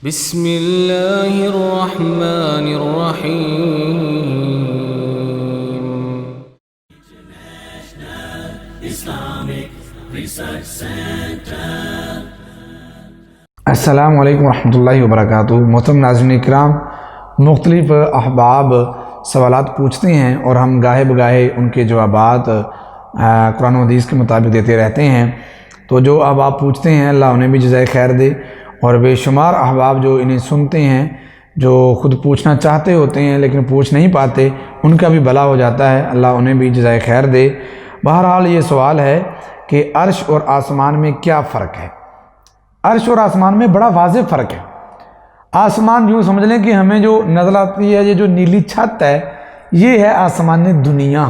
بسم اللہ الرحمن الرحیم۔ السلام علیکم ورحمۃ اللہ وبرکاتہ۔ محترم ناظرین کرام، مختلف احباب سوالات پوچھتے ہیں اور ہم گاہے بگاہے ان کے جوابات قرآن و حدیث کے مطابق دیتے رہتے ہیں۔ تو جو احباب پوچھتے ہیں اللہ انہیں بھی جزائے خیر دے، اور بے شمار احباب جو انہیں سنتے ہیں، جو خود پوچھنا چاہتے ہوتے ہیں لیکن پوچھ نہیں پاتے، ان کا بھی بھلا ہو جاتا ہے، اللہ انہیں بھی جزائے خیر دے۔ بہرحال یہ سوال ہے کہ عرش اور آسمان میں کیا فرق ہے؟ عرش اور آسمان میں بڑا واضح فرق ہے۔ آسمان یوں سمجھ لیں کہ ہمیں جو نظر آتی ہے، یہ جو نیلی چھت ہے، یہ ہے آسمان دنیا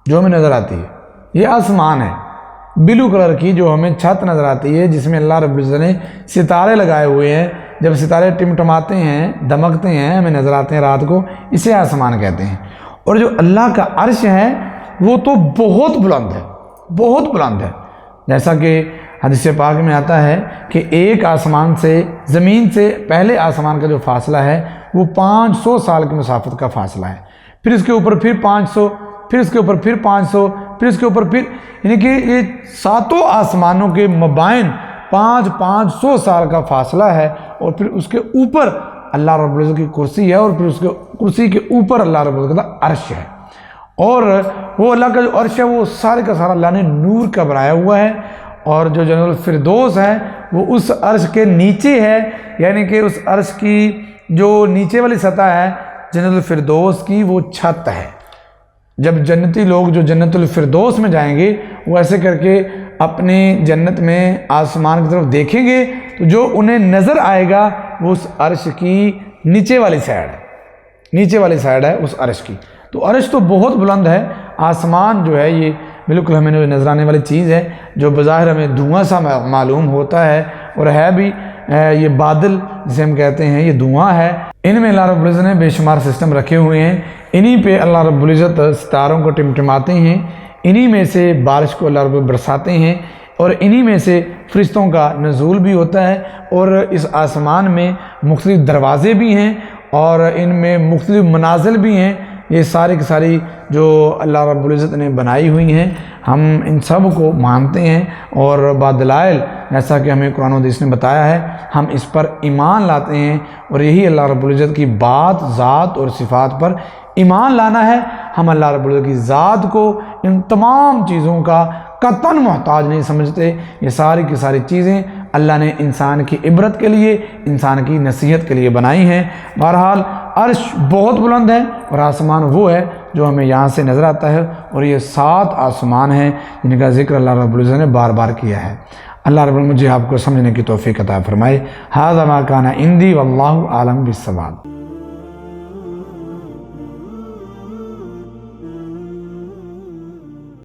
جو ہمیں نظر آتی ہے، یہ آسمان ہے۔ بلو کلر کی جو ہمیں چھت نظر آتی ہے، جس میں اللہ رب العزت نے ستارے لگائے ہوئے ہیں، جب ستارے ٹمٹماتے ہیں، دمکتے ہیں، ہمیں نظر آتے ہیں رات کو، اسے آسمان کہتے ہیں۔ اور جو اللہ کا عرش ہے وہ تو بہت بلند ہے، بہت بلند ہے۔ جیسا کہ حدیث پاک میں آتا ہے کہ ایک آسمان سے، زمین سے پہلے آسمان کا جو فاصلہ ہے وہ 500 سال کی مسافت کا فاصلہ ہے، پھر اس کے اوپر پھر 500، پھر اس کے اوپر پھر 500، پھر اس کے اوپر پھر، یعنی کہ یہ ساتوں آسمانوں کے مابین 500 سال کا فاصلہ ہے۔ اور پھر اس کے اوپر اللہ رب العزت کی کرسی ہے، اور پھر اس کے کرسی کے اوپر اللہ رب العزت کا عرش ہے، اور وہ اللہ کا جو عرش ہے وہ سارے کا سارا اللہ نے نور کا بنایا ہوا ہے۔ اور جو جنت الفردوس ہے وہ اس عرش کے نیچے ہے، یعنی کہ اس عرش کی جو نیچے والی سطح ہے جنت الفردوس کی، وہ چھت ہے۔ جب جنتی لوگ جو جنت الفردوس میں جائیں گے، وہ ایسے کر کے اپنی جنت میں آسمان کی طرف دیکھیں گے تو جو انہیں نظر آئے گا وہ اس عرش کی نیچے والی سائڈ ہے، نیچے والی سائڈ ہے اس عرش کی۔ تو عرش تو بہت بلند ہے، آسمان جو ہے یہ بالکل ہمیں نظر آنے والی چیز ہے، جو بظاہر ہمیں دھواں سا معلوم ہوتا ہے، اور ہے بھی یہ بادل جسے ہم کہتے ہیں، یہ دھواں ہے۔ ان میں اللہ رب العزت نے بے شمار سسٹم رکھے ہوئے ہیں، انہی پہ اللہ رب العزت ستاروں کو ٹمٹماتے ہیں، انہی میں سے بارش کو اللہ رب العزت برساتے ہیں، اور انہی میں سے فرشتوں کا نزول بھی ہوتا ہے۔ اور اس آسمان میں مختلف دروازے بھی ہیں، اور ان میں مختلف منازل بھی ہیں۔ یہ ساری کی ساری جو اللہ رب العزت نے بنائی ہوئی ہیں، ہم ان سب کو مانتے ہیں، اور بادلائل جیسا کہ ہمیں قرآن و حدیث نے بتایا ہے، ہم اس پر ایمان لاتے ہیں۔ اور یہی اللہ رب العزت کی بات، ذات اور صفات پر ایمان لانا ہے۔ ہم اللہ رب العزت کی ذات کو ان تمام چیزوں کا قطعاً محتاج نہیں سمجھتے۔ یہ ساری کی ساری چیزیں اللہ نے انسان کی عبرت کے لیے، انسان کی نصیحت کے لیے بنائی ہیں۔ بہرحال عرش بہت بلند ہے، اور آسمان وہ ہے جو ہمیں یہاں سے نظر آتا ہے، اور یہ 7 آسمان ہیں جن کا ذکر اللہ رب العزت نے بار بار کیا ہے۔ اللہ رب العزت مجھے آپ کو سمجھنے کی توفیق عطا فرمائے۔ ھذا ما کان عندی واللہ اعلم بالصواب۔